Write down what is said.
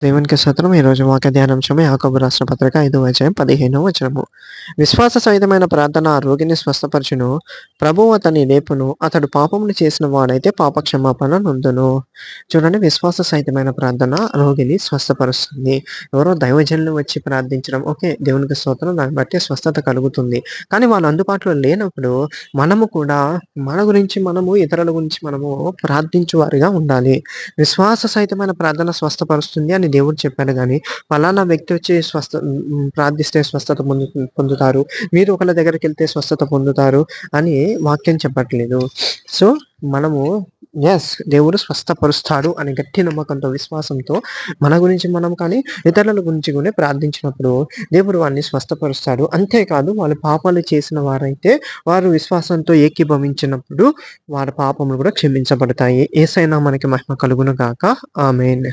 దేవునికి స్తోత్రం. ఈరోజు వాక్య ధ్యానాంశము యాకోబు రాసిన పత్రిక 5వ అధ్యాయం 15వ వచనము. విశ్వాస సహితమైన ప్రార్థన ఆ రోగిని స్వస్థపరచును. ప్రభువు అతన్ని లేపును. అతడు పాపములు చేసిన వాడైతే పాప క్షమాపణ నొందును. చూడండి, విశ్వాస సహితమైన ప్రార్థన రోగిని స్వస్థపరుస్తుంది. ఎవరో దైవజనులు వచ్చి ప్రార్థించడం ఓకే, దేవునికి స్తోత్రం, దాన్ని బట్టి స్వస్థత కలుగుతుంది. కానీ వాళ్ళు అందుబాటులో లేనప్పుడు మనము కూడా మన గురించి మనము, ఇతరుల గురించి మనము ప్రార్థించు వారిగా ఉండాలి. విశ్వాస సహితమైన ప్రార్థన స్వస్థపరుస్తుంది అని దేవుడు చెప్పాడు గానీ, పలానా వ్యక్తి వచ్చి ప్రార్థిస్తే స్వస్థత పొందుతారు. మీరు ఒకళ్ళ దగ్గరికెళ్తే స్వస్థత పొందుతారు అని వాక్యం చెప్పట్లేదు. సో, మనము దేవుడు స్వస్థపరుస్తాడు అని గట్టి నమ్మకంతో, విశ్వాసంతో మన గురించి మనం కానీ, ఇతరుల గురించి కూడా ప్రార్థించినప్పుడు దేవుడు వారిని స్వస్థపరుస్తాడు. అంతేకాదు, వాళ్ళు పాపాలు చేసిన వారైతే వారు విశ్వాసంతో ఏకీభవించినప్పుడు వారి పాపములు కూడా క్షమించబడతాయి. యేసయ్య నామానికి మహిమ కలుగును గాక. ఆమేన్.